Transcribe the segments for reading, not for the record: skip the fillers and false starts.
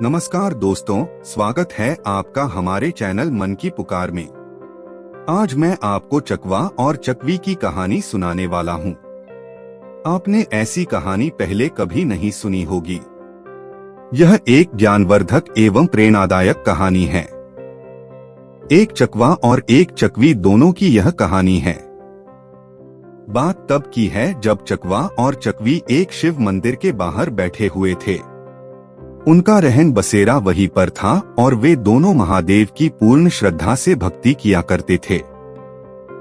नमस्कार दोस्तों, स्वागत है आपका हमारे चैनल मन की पुकार में। आज मैं आपको चकवा और चकवी की कहानी सुनाने वाला हूँ। आपने ऐसी कहानी पहले कभी नहीं सुनी होगी। यह एक ज्ञानवर्धक एवं प्रेरणादायक कहानी है। एक चकवा और एक चकवी दोनों की यह कहानी है। बात तब की है जब चकवा और चकवी एक शिव मंदिर के बाहर बैठे हुए थे। उनका रहन बसेरा वहीं पर था और वे दोनों महादेव की पूर्ण श्रद्धा से भक्ति किया करते थे।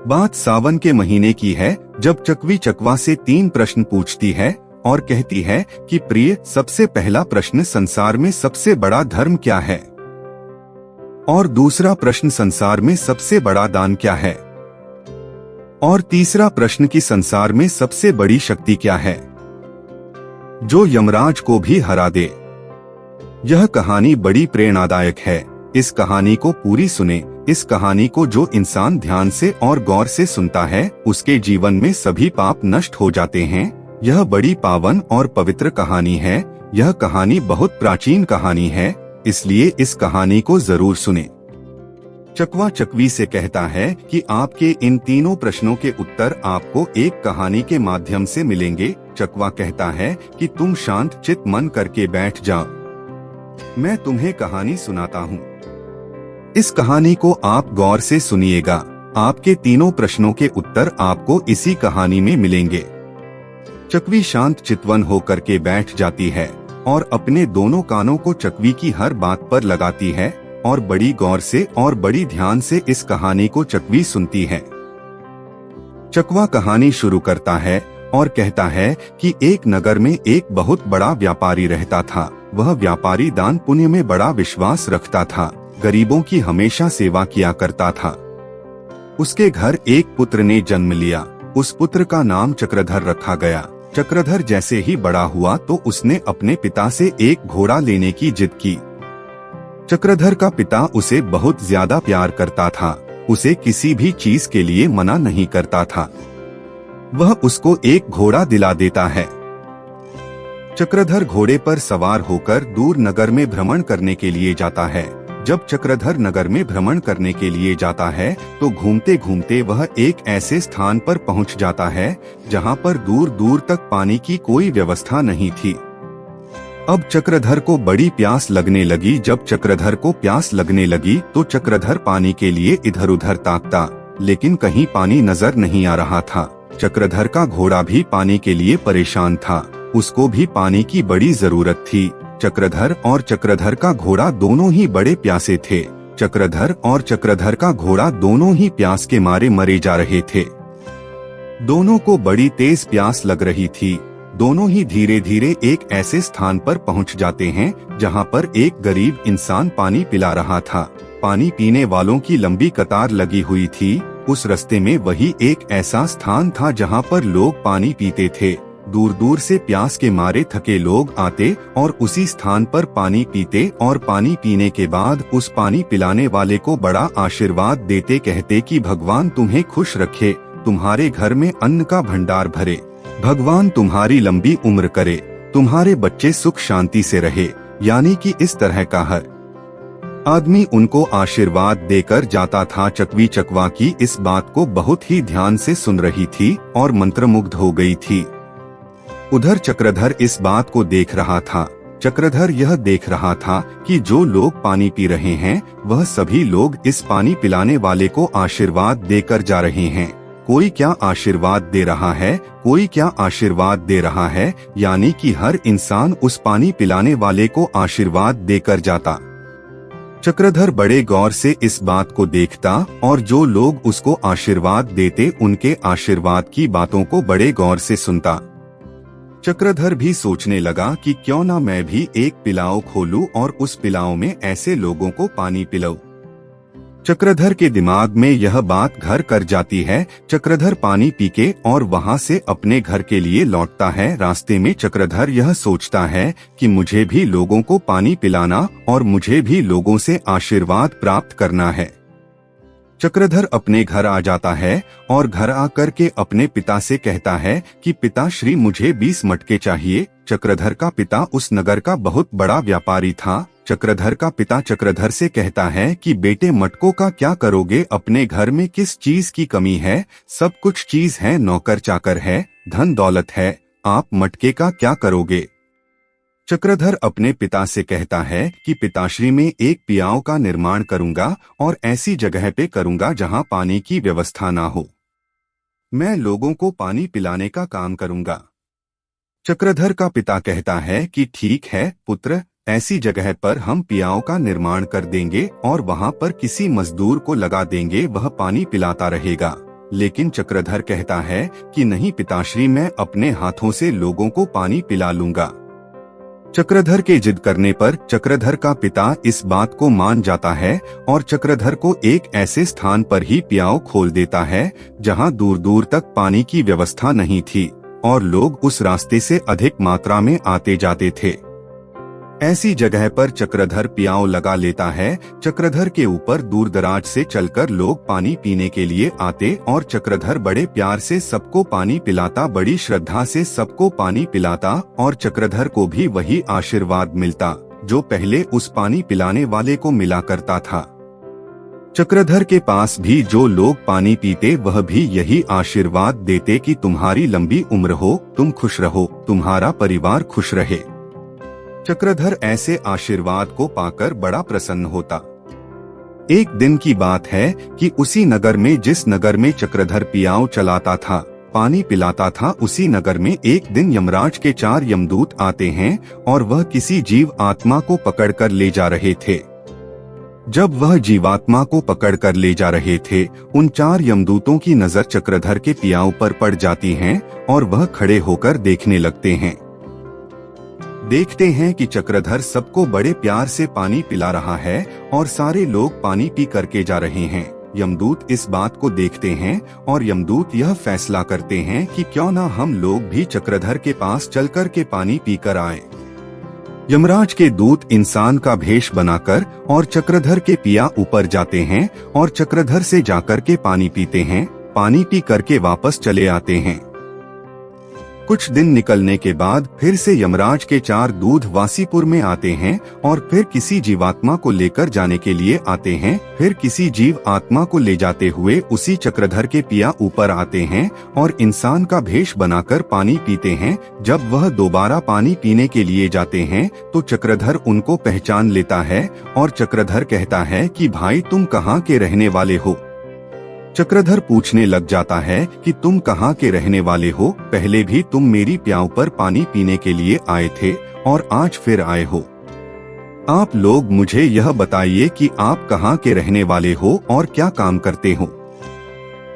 बात सावन के महीने की है जब चकवी चकवा से 3 प्रश्न पूछती है और कहती है कि प्रिय, सबसे पहला प्रश्न, संसार में सबसे बड़ा धर्म क्या है? और दूसरा प्रश्न, संसार में सबसे बड़ा दान क्या है? और तीसरा प्रश्न कि संसार में सबसे बड़ी शक्ति क्या है जो यमराज को भी हरा दे। यह कहानी बड़ी प्रेरणादायक है। इस कहानी को पूरी सुने। इस कहानी को जो इंसान ध्यान से और गौर से सुनता है उसके जीवन में सभी पाप नष्ट हो जाते हैं। यह बड़ी पावन और पवित्र कहानी है। यह कहानी बहुत प्राचीन कहानी है, इसलिए इस कहानी को जरूर सुने। चकवा चकवी से कहता है कि आपके इन तीनों प्रश्नों के उत्तर आपको एक कहानी के माध्यम से मिलेंगे। चकवा कहता है कि तुम शांत चित्त मन करके बैठ जाओ, मैं तुम्हें कहानी सुनाता हूँ। इस कहानी को आप गौर से सुनिएगा। आपके तीनों प्रश्नों के उत्तर आपको इसी कहानी में मिलेंगे। चकवी शांत चितवन होकर के बैठ जाती है और अपने दोनों कानों को चकवी की हर बात पर लगाती है और बड़ी गौर से और बड़ी ध्यान से इस कहानी को चकवी सुनती है। चकवा कहानी शुरू करता है और कहता है कि एक नगर में एक बहुत बड़ा व्यापारी रहता था। वह व्यापारी दान पुण्य में बड़ा विश्वास रखता था, गरीबों की हमेशा सेवा किया करता था। उसके घर एक पुत्र ने जन्म लिया। उस पुत्र का नाम चक्रधर रखा गया। चक्रधर जैसे ही बड़ा हुआ तो उसने अपने पिता से एक घोड़ा लेने की जिद की। चक्रधर का पिता उसे बहुत ज्यादा प्यार करता था, उसे किसी भी चीज के लिए मना नहीं करता था। वह उसको एक घोड़ा दिला देता है। चक्रधर घोड़े पर सवार होकर दूर नगर में भ्रमण करने के लिए जाता है। जब चक्रधर नगर में भ्रमण करने के लिए जाता है तो घूमते घूमते वह एक ऐसे स्थान पर पहुंच जाता है जहां पर दूर दूर तक पानी की कोई व्यवस्था नहीं थी। अब चक्रधर को बड़ी प्यास लगने लगी। जब चक्रधर को प्यास लगने लगी तो चक्रधर पानी के लिए इधर उधर ताकता, लेकिन कहीं पानी नजर नहीं आ रहा था। चक्रधर का घोड़ा भी पानी के लिए परेशान था, उसको भी पानी की बड़ी जरूरत थी। चक्रधर और चक्रधर का घोड़ा दोनों ही बड़े प्यासे थे। चक्रधर और चक्रधर का घोड़ा दोनों ही प्यास के मारे मरे जा रहे थे। दोनों को बड़ी तेज प्यास लग रही थी। दोनों ही धीरे धीरे एक ऐसे स्थान पर पहुंच जाते हैं जहां पर एक गरीब इंसान पानी पिला रहा था। पानी पीने वालों की लंबी कतार लगी हुई थी। उस रास्ते में वही एक ऐसा स्थान था जहां पर लोग पानी पीते थे। दूर दूर से प्यास के मारे थके लोग आते और उसी स्थान पर पानी पीते और पानी पीने के बाद उस पानी पिलाने वाले को बड़ा आशीर्वाद देते, कहते कि भगवान तुम्हें खुश रखे, तुम्हारे घर में अन्न का भंडार भरे, भगवान तुम्हारी लंबी उम्र करे, तुम्हारे बच्चे सुख शांति से रहे। यानी कि इस तरह का हर आदमी उनको आशीर्वाद देकर जाता था। चकवी चकवा की इस बात को बहुत ही ध्यान से सुन रही थी और मंत्रमुग्ध हो गई थी। उधर चक्रधर इस बात को देख रहा था। चक्रधर यह देख रहा था कि जो लोग पानी पी रहे हैं वह सभी लोग इस पानी पिलाने वाले को आशीर्वाद देकर जा रहे हैं। कोई क्या आशीर्वाद दे रहा है, कोई क्या आशीर्वाद दे रहा है, यानी कि हर इंसान उस पानी पिलाने वाले को आशीर्वाद देकर जाता। चक्रधर बड़े गौर से इस बात को देखता और जो लोग उसको आशीर्वाद देते उनके आशीर्वाद की बातों को बड़े गौर से सुनता। चक्रधर भी सोचने लगा कि क्यों ना मैं भी एक पिलाओ खोलूं और उस पिलाओ में ऐसे लोगों को पानी पिलाऊं। चक्रधर के दिमाग में यह बात घर कर जाती है। चक्रधर पानी पी के और वहां से अपने घर के लिए लौटता है। रास्ते में चक्रधर यह सोचता है कि मुझे भी लोगों को पानी पिलाना और मुझे भी लोगों से आशीर्वाद प्राप्त करना है। चक्रधर अपने घर आ जाता है और घर आकर के अपने पिता से कहता है कि पिताश्री मुझे 20 मटके चाहिए। चक्रधर का पिता उस नगर का बहुत बड़ा व्यापारी था चक्रधर का पिता चक्रधर से कहता है कि बेटे मटकों का क्या करोगे, अपने घर में किस चीज की कमी है, सब कुछ चीज है, नौकर चाकर है, धन दौलत है, आप मटके का क्या करोगे। चक्रधर अपने पिता से कहता है कि पिताश्री में एक पियाओ का निर्माण करूंगा और ऐसी जगह पे करूंगा जहां पानी की व्यवस्था ना हो। मैं लोगों को पानी पिलाने का काम करूंगा। चक्रधर का पिता कहता है कि ठीक है पुत्र, ऐसी जगह पर हम पियाओं का निर्माण कर देंगे और वहां पर किसी मजदूर को लगा देंगे, वह पानी पिलाता रहेगा। लेकिन चक्रधर कहता है कि नहीं पिताश्री, मैं अपने हाथों से लोगों को पानी पिला लूंगा। चक्रधर के जिद करने पर चक्रधर का पिता इस बात को मान जाता है और चक्रधर को एक ऐसे स्थान पर ही पियाओ खोल देता है जहां दूर दूर तक पानी की व्यवस्था नहीं थी और लोग उस रास्ते से अधिक मात्रा में आते जाते थे। ऐसी जगह पर चक्रधर पियाओ लगा लेता है। चक्रधर के ऊपर दूर दराज से चलकर लोग पानी पीने के लिए आते और चक्रधर बड़े प्यार से सबको पानी पिलाता, बड़ी श्रद्धा से सबको पानी पिलाता और चक्रधर को भी वही आशीर्वाद मिलता जो पहले उस पानी पिलाने वाले को मिला करता था। चक्रधर के पास भी जो लोग पानी पीते वह भी यही आशीर्वाद देते कि तुम्हारी लंबी उम्र हो, तुम खुश रहो, तुम्हारा परिवार खुश रहे। चक्रधर ऐसे आशीर्वाद को पाकर बड़ा प्रसन्न होता। एक दिन की बात है कि उसी नगर में, जिस नगर में चक्रधर पियाओ चलाता था, पानी पिलाता था, उसी नगर में एक दिन यमराज के 4 यमदूत आते हैं और वह किसी जीव आत्मा को पकड़कर ले जा रहे थे। जब वह जीवात्मा को पकड़कर ले जा रहे थे, उन 4 यमदूतों की नजर चक्रधर के पियाओ पर पड़ जाती है और वह खड़े होकर देखने लगते हैं। देखते हैं कि चक्रधर सबको बड़े प्यार से पानी पिला रहा है और सारे लोग पानी पी करके जा रहे हैं। यमदूत इस बात को देखते हैं और यमदूत यह फैसला करते हैं कि क्यों ना हम लोग भी चक्रधर के पास चलकर के पानी पीकर आएं। यमराज के दूत इंसान का भेष बनाकर और चक्रधर के पिया ऊपर जाते हैं और चक्रधर से जाकर के पानी पीते हैं। पानी पी करके वापस चले आते हैं। कुछ दिन निकलने के बाद फिर से यमराज के 4 दूत वासीपुर में आते हैं और फिर किसी जीवात्मा को लेकर जाने के लिए आते हैं। फिर किसी जीव आत्मा को ले जाते हुए उसी चक्रधर के पिया ऊपर आते हैं और इंसान का भेष बनाकर पानी पीते हैं। जब वह दोबारा पानी पीने के लिए जाते हैं तो चक्रधर उनको पहचान लेता है और चक्रधर कहता है कि भाई तुम कहाँ के रहने वाले हो। चक्रधर पूछने लग जाता है कि तुम कहाँ के रहने वाले हो, पहले भी तुम मेरी प्याऊ पर पानी पीने के लिए आए थे और आज फिर आए हो। आप लोग मुझे यह बताइए कि आप कहाँ के रहने वाले हो और क्या काम करते हो।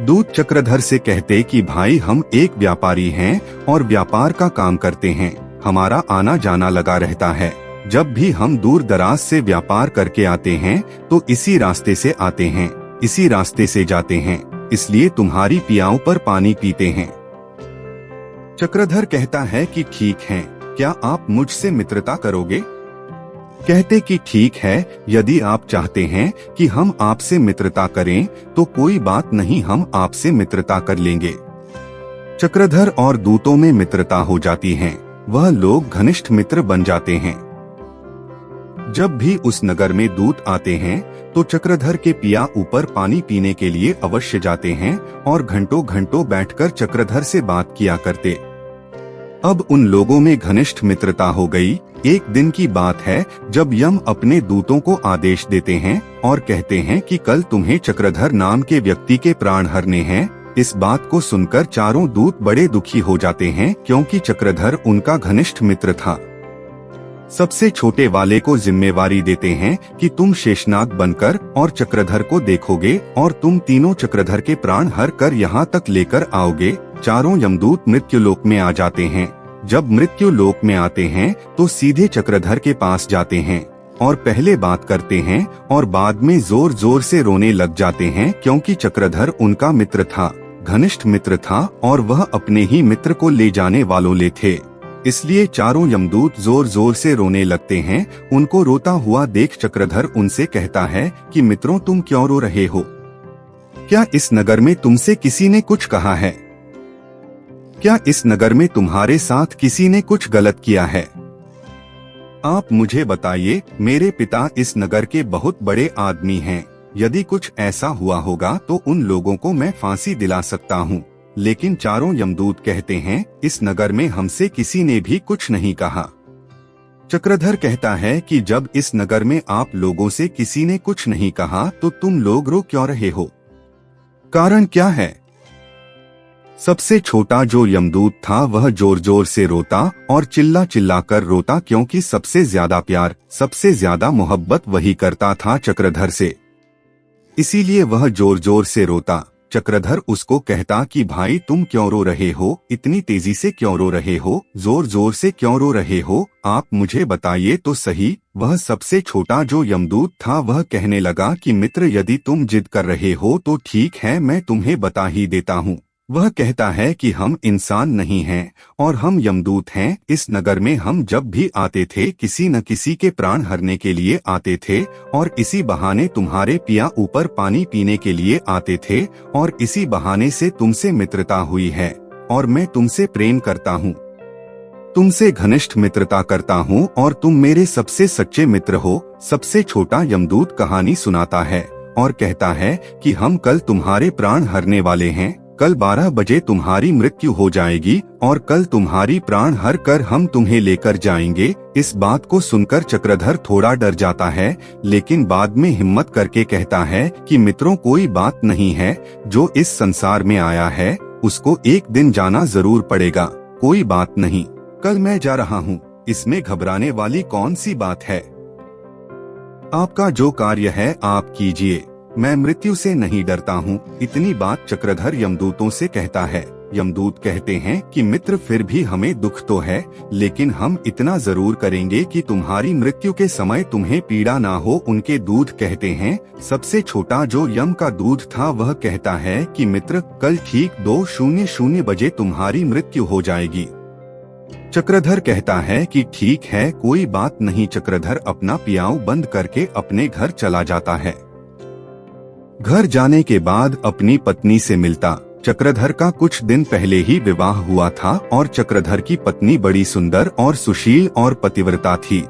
दूत चक्रधर से कहते कि भाई हम एक व्यापारी हैं और व्यापार का काम करते हैं, हमारा आना जाना लगा रहता है। जब भी हम दूर दराज से व्यापार करके आते हैं तो इसी रास्ते से आते हैं, इसी रास्ते से जाते हैं, इसलिए तुम्हारी पियाओं पर पानी पीते हैं। चक्रधर कहता है कि ठीक है, क्या आप मुझसे मित्रता करोगे। कहते कि ठीक है, यदि आप चाहते हैं कि हम आपसे मित्रता करें तो कोई बात नहीं, हम आपसे मित्रता कर लेंगे। चक्रधर और दूतों में मित्रता हो जाती है, वह लोग घनिष्ठ मित्र बन जाते हैं। जब भी उस नगर में दूत आते हैं तो चक्रधर के पिया ऊपर पानी पीने के लिए अवश्य जाते हैं और घंटों घंटों बैठकर चक्रधर से बात किया करते। अब उन लोगों में घनिष्ठ मित्रता हो गई। एक दिन की बात है जब यम अपने दूतों को आदेश देते हैं और कहते हैं कि कल तुम्हें चक्रधर नाम के व्यक्ति के प्राण हरने हैं। इस बात को सुनकर चारों दूत बड़े दुखी हो जाते हैं क्योंकि चक्रधर उनका घनिष्ठ मित्र था। सबसे छोटे वाले को जिम्मेवारी देते हैं कि तुम शेषनाग बनकर और चक्रधर को देखोगे और तुम तीनों चक्रधर के प्राण हर कर यहाँ तक लेकर आओगे। चारों यमदूत मृत्युलोक में आ जाते हैं। जब मृत्युलोक में आते हैं तो सीधे चक्रधर के पास जाते हैं और पहले बात करते हैं और बाद में जोर जोर से रोने लग जाते हैं क्योंकि चक्रधर उनका मित्र था, घनिष्ठ मित्र था और वह अपने ही मित्र को ले जाने वालों ले थे। इसलिए चारों यमदूत जोर जोर से रोने लगते हैं। उनको रोता हुआ देख चक्रधर उनसे कहता है कि मित्रों तुम क्यों रो रहे हो? क्या इस नगर में तुमसे किसी ने कुछ कहा है? क्या इस नगर में तुम्हारे साथ किसी ने कुछ गलत किया है? आप मुझे बताइए, मेरे पिता इस नगर के बहुत बड़े आदमी हैं। यदि कुछ ऐसा हुआ होगा तो उन लोगों को मैं फांसी दिला सकता हूँ। लेकिन चारों यमदूत कहते हैं, इस नगर में हमसे किसी ने भी कुछ नहीं कहा। चक्रधर कहता है कि जब इस नगर में आप लोगों से किसी ने कुछ नहीं कहा तो तुम लोग रो क्यों रहे हो? कारण क्या है? सबसे छोटा जो यमदूत था वह जोर जोर से रोता और चिल्ला चिल्ला कर रोता, क्योंकि सबसे ज्यादा प्यार, सबसे ज्यादा मोहब्बत वही करता था चक्रधर से। इसीलिए वह जोर जोर से रोता। चक्रधर उसको कहता कि भाई तुम क्यों रो रहे हो, इतनी तेजी से क्यों रो रहे हो, जोर जोर से क्यों रो रहे हो, आप मुझे बताइए तो सही। वह सबसे छोटा जो यमदूत था वह कहने लगा कि मित्र, यदि तुम जिद कर रहे हो तो ठीक है, मैं तुम्हें बता ही देता हूँ। वह कहता है कि हम इंसान नहीं हैं और हम यमदूत हैं। इस नगर में हम जब भी आते थे किसी न किसी के प्राण हरने के लिए आते थे, और इसी बहाने तुम्हारे पिया ऊपर पानी पीने के लिए आते थे, और इसी बहाने से तुमसे मित्रता हुई है और मैं तुमसे प्रेम करता हूँ, तुमसे घनिष्ठ मित्रता करता हूँ और तुम मेरे सबसे सच्चे मित्र हो। सबसे छोटा यमदूत कहानी सुनाता है और कहता है कि हम कल तुम्हारे प्राण हरने वाले हैं। कल 12 बजे तुम्हारी मृत्यु हो जाएगी और कल तुम्हारी प्राण हर कर हम तुम्हें लेकर जाएंगे। इस बात को सुनकर चक्रधर थोड़ा डर जाता है, लेकिन बाद में हिम्मत करके कहता है कि मित्रों, कोई बात नहीं है, जो इस संसार में आया है उसको एक दिन जाना जरूर पड़ेगा। कोई बात नहीं, कल मैं जा रहा हूँ, इसमें घबराने वाली कौन सी बात है। आपका जो कार्य है आप कीजिए, मैं मृत्यु से नहीं डरता हूँ। इतनी बात चक्रधर यमदूतों से कहता है। यमदूत कहते हैं कि मित्र, फिर भी हमें दुख तो है, लेकिन हम इतना जरूर करेंगे कि तुम्हारी मृत्यु के समय तुम्हें पीड़ा ना हो। उनके दूत कहते हैं, सबसे छोटा जो यम का दूत था वह कहता है कि मित्र, कल ठीक 2:00 बजे तुम्हारी मृत्यु हो जाएगी। चक्रधर कहता है कि ठीक है, कोई बात नहीं। चक्रधर अपना पियाऊ बंद करके अपने घर चला जाता है। घर जाने के बाद अपनी पत्नी से मिलता। चक्रधर का कुछ दिन पहले ही विवाह हुआ था और चक्रधर की पत्नी बड़ी सुंदर और सुशील और पतिव्रता थी।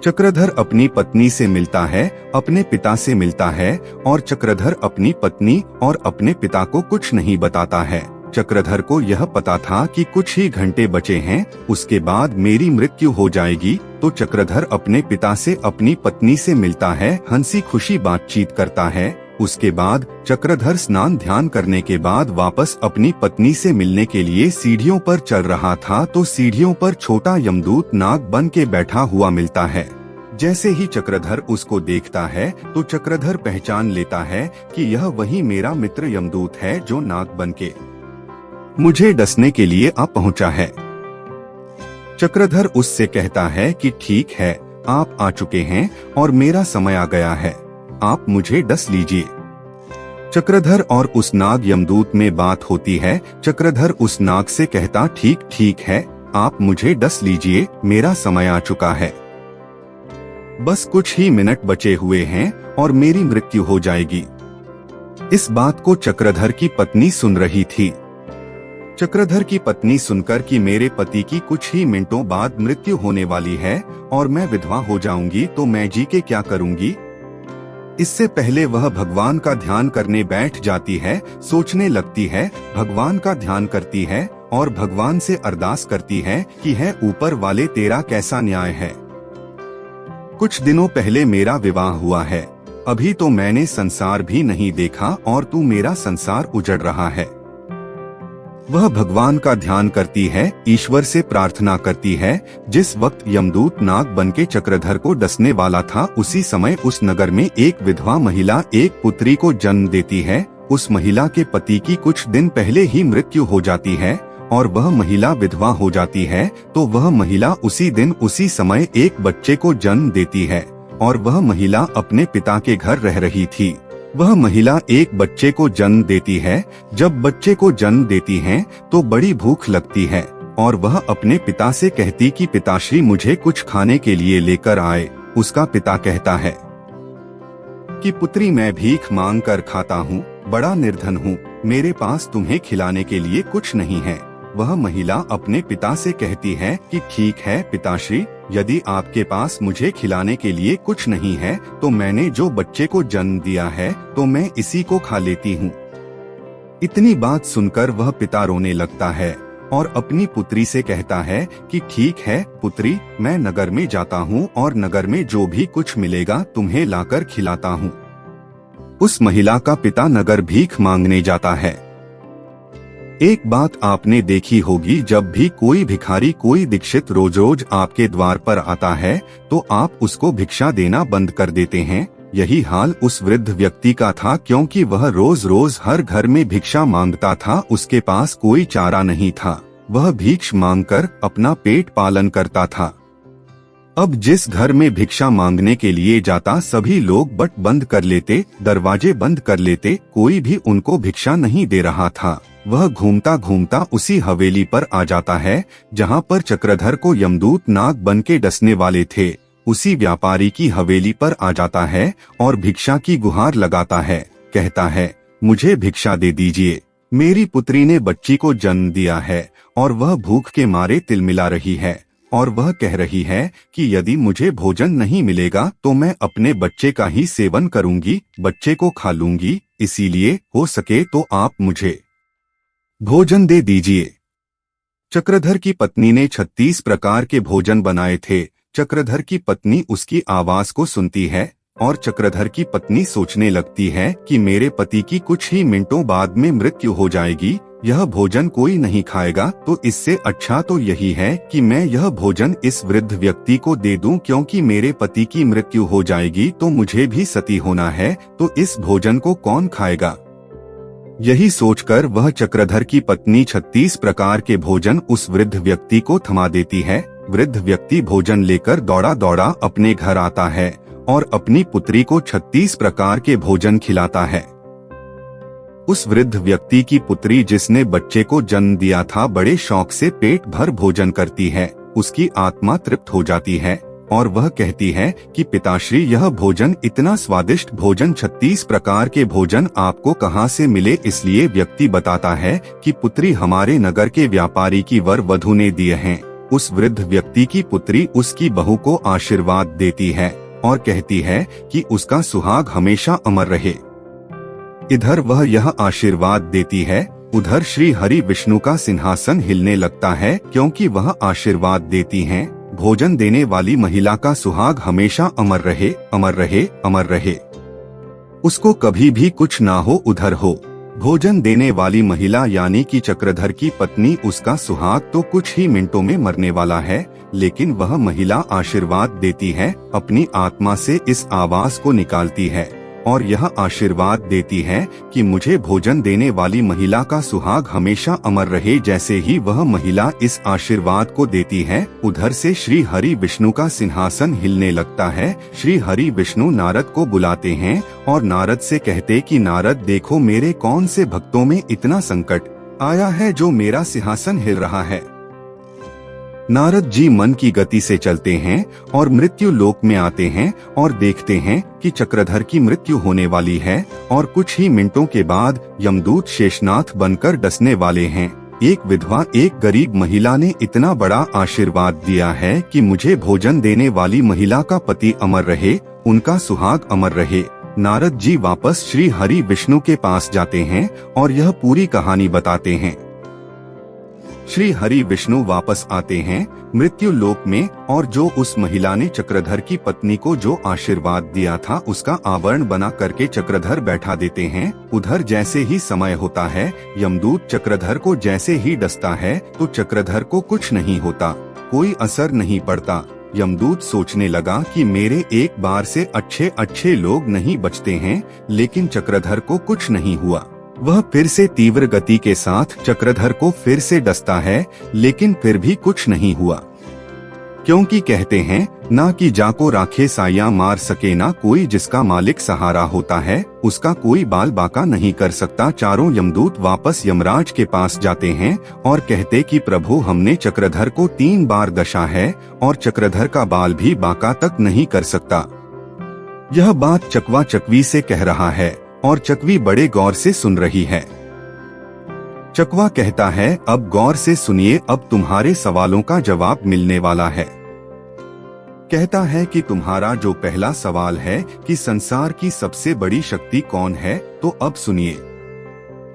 चक्रधर अपनी पत्नी से मिलता है, अपने पिता से मिलता है और चक्रधर अपनी पत्नी और अपने पिता को कुछ नहीं बताता है। चक्रधर को यह पता था कि कुछ ही घंटे बचे हैं, उसके बाद मेरी मृत्यु हो जाएगी। तो चक्रधर अपने पिता से अपनी पत्नी से मिलता है, हंसी खुशी बातचीत करता है। उसके बाद चक्रधर स्नान ध्यान करने के बाद वापस अपनी पत्नी से मिलने के लिए सीढ़ियों पर चल रहा था तो सीढ़ियों पर छोटा यमदूत नाग बन के बैठा हुआ मिलता है। जैसे ही चक्रधर उसको देखता है तो चक्रधर पहचान लेता है कि यह वही मेरा मित्र यमदूत है जो नाग बन के मुझे डसने के लिए आ पहुंचा है। चक्रधर उससे कहता है कि ठीक है, आप आ चुके हैं और मेरा समय आ गया है, आप मुझे डस लीजिए। चक्रधर और उस नाग यमदूत में बात होती है। चक्रधर उस नाग से कहता, ठीक है, आप मुझे डस लीजिए, मेरा समय आ चुका है, बस कुछ ही मिनट बचे हुए हैं और मेरी मृत्यु हो जाएगी। इस बात को चक्रधर की पत्नी सुन रही थी। चक्रधर की पत्नी सुनकर कि मेरे पति की कुछ ही मिनटों बाद मृत्यु होने वाली है और मैं विधवा हो जाऊंगी तो मैं जी के क्या करूंगी। इससे पहले वह भगवान का ध्यान करने बैठ जाती है, सोचने लगती है, भगवान का ध्यान करती है और भगवान से अरदास करती है कि है ऊपर वाले तेरा कैसा न्याय है। कुछ दिनों पहले मेरा विवाह हुआ है, अभी तो मैंने संसार भी नहीं देखा और तू मेरा संसार उजड़ रहा है। वह भगवान का ध्यान करती है, ईश्वर से प्रार्थना करती है। जिस वक्त यमदूत नाग बनके चक्रधर को डसने वाला था उसी समय उस नगर में एक विधवा महिला एक पुत्री को जन्म देती है। उस महिला के पति की कुछ दिन पहले ही मृत्यु हो जाती है और वह महिला विधवा हो जाती है। तो वह महिला उसी दिन उसी समय एक बच्चे को जन्म देती है और वह महिला अपने पिता के घर रह रही थी। वह महिला एक बच्चे को जन्म देती है। जब बच्चे को जन्म देती है तो बड़ी भूख लगती है और वह अपने पिता से कहती कि पिताश्री मुझे कुछ खाने के लिए लेकर आए। उसका पिता कहता है कि पुत्री, मैं भीख मांग कर खाता हूँ, बड़ा निर्धन हूँ, मेरे पास तुम्हें खिलाने के लिए कुछ नहीं है। वह महिला अपने पिता से कहती है कि ठीक है पिताश्री, यदि आपके पास मुझे खिलाने के लिए कुछ नहीं है तो मैंने जो बच्चे को जन्म दिया है तो मैं इसी को खा लेती हूँ। इतनी बात सुनकर वह पिता रोने लगता है और अपनी पुत्री से कहता है कि ठीक है पुत्री, मैं नगर में जाता हूँ और नगर में जो भी कुछ मिलेगा तुम्हें लाकर खिलाता हूँ। उस महिला का पिता नगर भीख मांगने जाता है। एक बात आपने देखी होगी, जब भी कोई भिखारी, कोई दीक्षित रोज रोज आपके द्वार पर आता है तो आप उसको भिक्षा देना बंद कर देते हैं। यही हाल उस वृद्ध व्यक्ति का था, क्योंकि वह रोज रोज हर घर में भिक्षा मांगता था। उसके पास कोई चारा नहीं था, वह भीख मांगकर अपना पेट पालन करता था। अब जिस घर में भिक्षा मांगने के लिए जाता सभी लोग बट बंद कर लेते, दरवाजे बंद कर लेते, कोई भी उनको भिक्षा नहीं दे रहा था। वह घूमता घूमता उसी हवेली पर आ जाता है जहाँ पर चक्रधर को यमदूत नाग बन के डसने वाले थे। उसी व्यापारी की हवेली पर आ जाता है और भिक्षा की गुहार लगाता है। कहता है, मुझे भिक्षा दे दीजिए, मेरी पुत्री ने बच्ची को जन्म दिया है और वह भूख के मारे तिलमिला रही है और वह कह रही है कि यदि मुझे भोजन नहीं मिलेगा तो मैं अपने बच्चे का ही सेवन करूंगी, बच्चे को खा लूंगी। इसीलिए हो सके तो आप मुझे भोजन दे दीजिए। चक्रधर की पत्नी ने 36 प्रकार के भोजन बनाए थे। चक्रधर की पत्नी उसकी आवाज को सुनती है और चक्रधर की पत्नी सोचने लगती है कि मेरे पति की कुछ ही मिनटों बाद में मृत्यु हो जाएगी, यह भोजन कोई नहीं खाएगा, तो इससे अच्छा तो यही है कि मैं यह भोजन इस वृद्ध व्यक्ति को दे दूं, क्योंकि मेरे पति की मृत्यु हो जाएगी तो मुझे भी सती होना है, तो इस भोजन को कौन खाएगा। यही सोचकर वह चक्रधर की पत्नी 36 प्रकार के भोजन उस वृद्ध व्यक्ति को थमा देती है। वृद्ध व्यक्ति भोजन लेकर दौड़ा दौड़ा अपने घर आता है और अपनी पुत्री को 36 प्रकार के भोजन खिलाता है। उस वृद्ध व्यक्ति की पुत्री, जिसने बच्चे को जन्म दिया था, बड़े शौक से पेट भर भोजन करती है। उसकी आत्मा तृप्त हो जाती है और वह कहती है कि पिताश्री, यह भोजन, इतना स्वादिष्ट भोजन, 36 प्रकार के भोजन आपको कहाँ से मिले। इसलिए व्यक्ति बताता है कि पुत्री हमारे नगर के व्यापारी की वर वधु ने दिए हैं। उस वृद्ध व्यक्ति की पुत्री उसकी बहू को आशीर्वाद देती है और कहती है कि उसका सुहाग हमेशा अमर रहे। इधर वह यह आशीर्वाद देती है, उधर श्री हरि विष्णु का सिंहासन हिलने लगता है, क्योंकि वह आशीर्वाद देती हैं, भोजन देने वाली महिला का सुहाग हमेशा अमर रहे, अमर रहे, अमर रहे, उसको कभी भी कुछ ना हो, उधर हो। भोजन देने वाली महिला यानी कि चक्रधर की पत्नी, उसका सुहाग तो कुछ ही मिनटों में मरने वाला है, लेकिन वह महिला आशीर्वाद देती है, अपनी आत्मा से इस आवाज को निकालती है और यह आशीर्वाद देती है कि मुझे भोजन देने वाली महिला का सुहाग हमेशा अमर रहे। जैसे ही वह महिला इस आशीर्वाद को देती है, उधर से श्री हरि विष्णु का सिंहासन हिलने लगता है। श्री हरि विष्णु नारद को बुलाते हैं और नारद से कहते कि नारद, देखो मेरे कौन से भक्तों में इतना संकट आया है जो मेरा सिंहासन हिल रहा है। नारद जी मन की गति से चलते हैं और मृत्यु लोक में आते हैं और देखते हैं कि चक्रधर की मृत्यु होने वाली है और कुछ ही मिनटों के बाद यमदूत शेषनाथ बनकर डसने वाले हैं। एक विधवा, एक गरीब महिला ने इतना बड़ा आशीर्वाद दिया है कि मुझे भोजन देने वाली महिला का पति अमर रहे, उनका सुहाग अमर रहे। नारद जी वापस श्री हरि विष्णु के पास जाते हैं और यह पूरी कहानी बताते हैं। श्री हरि विष्णु वापस आते हैं मृत्यु लोक में और जो उस महिला ने चक्रधर की पत्नी को जो आशीर्वाद दिया था उसका आवरण बना करके चक्रधर बैठा देते हैं। उधर जैसे ही समय होता है, यमदूत चक्रधर को जैसे ही डसता है तो चक्रधर को कुछ नहीं होता, कोई असर नहीं पड़ता। यमदूत सोचने लगा कि मेरे एक बार से अच्छे अच्छे लोग नहीं बचते हैं, लेकिन चक्रधर को कुछ नहीं हुआ। वह फिर से तीव्र गति के साथ चक्रधर को फिर से डसता है, लेकिन फिर भी कुछ नहीं हुआ, क्योंकि कहते हैं ना कि जाको राखे साया मार सके, ना कोई जिसका मालिक सहारा होता है उसका कोई बाल बाका नहीं कर सकता। चारों यमदूत वापस यमराज के पास जाते हैं और कहते कि प्रभु, हमने चक्रधर को 3 बार डसा है और चक्रधर का बाल भी बाका तक नहीं कर सकता। यह बात चकवा चकवी से कह रहा है और चकवी बड़े गौर से सुन रही है। चकवा कहता है, अब गौर से सुनिए, अब तुम्हारे सवालों का जवाब मिलने वाला है। कहता है कि तुम्हारा जो पहला सवाल है कि संसार की सबसे बड़ी शक्ति कौन है, तो अब सुनिए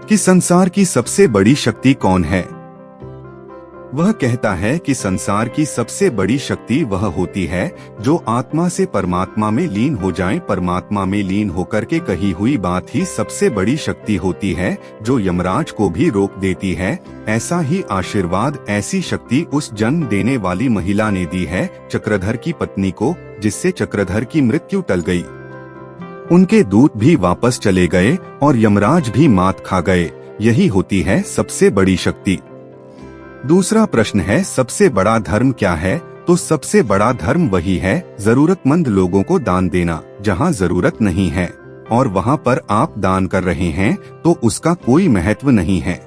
कि संसार की सबसे बड़ी शक्ति कौन है। वह कहता है कि संसार की सबसे बड़ी शक्ति वह होती है जो आत्मा से परमात्मा में लीन हो जाए। परमात्मा में लीन होकर के कही हुई बात ही सबसे बड़ी शक्ति होती है, जो यमराज को भी रोक देती है। ऐसा ही आशीर्वाद, ऐसी शक्ति उस जन्म देने वाली महिला ने दी है चक्रधर की पत्नी को, जिससे चक्रधर की मृत्यु टल गई। उनके दूत भी वापस चले गए और यमराज भी मात खा गए। यही होती है सबसे बड़ी शक्ति। दूसरा प्रश्न है, सबसे बड़ा धर्म क्या है? तो सबसे बड़ा धर्म वही है जरूरतमंद लोगों को दान देना। जहाँ जरूरत नहीं है और वहाँ पर आप दान कर रहे हैं तो उसका कोई महत्व नहीं है।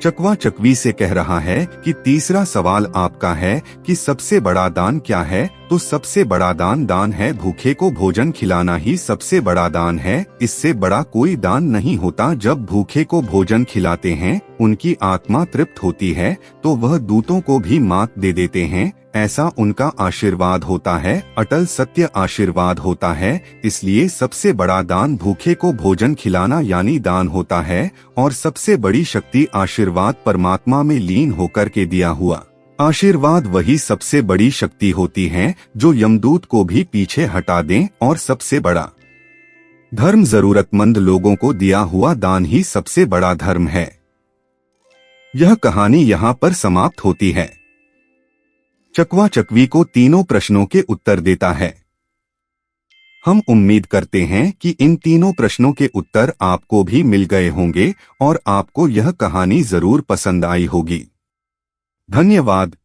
चकवा चकवी से कह रहा है कि तीसरा सवाल आपका है कि सबसे बड़ा दान क्या है? तो सबसे बड़ा दान है भूखे को भोजन खिलाना ही सबसे बड़ा दान है। इससे बड़ा कोई दान नहीं होता। जब भूखे को भोजन खिलाते हैं, उनकी आत्मा तृप्त होती है तो वह दूतों को भी मात दे देते हैं। ऐसा उनका आशीर्वाद होता है, अटल सत्य आशीर्वाद होता है। इसलिए सबसे बड़ा दान भूखे को भोजन खिलाना यानी दान होता है। और सबसे बड़ी शक्ति आशीर्वाद, परमात्मा में लीन होकर के दिया हुआ आशीर्वाद वही सबसे बड़ी शक्ति होती है जो यमदूत को भी पीछे हटा दें। और सबसे बड़ा धर्म जरूरतमंद लोगों को दिया हुआ दान ही सबसे बड़ा धर्म है। यह कहानी यहाँ पर समाप्त होती है। चकवा चकवी को तीनों प्रश्नों के उत्तर देता है। हम उम्मीद करते हैं कि इन तीनों प्रश्नों के उत्तर आपको भी मिल गए होंगे और आपको यह कहानी जरूर पसंद आई होगी। धन्यवाद।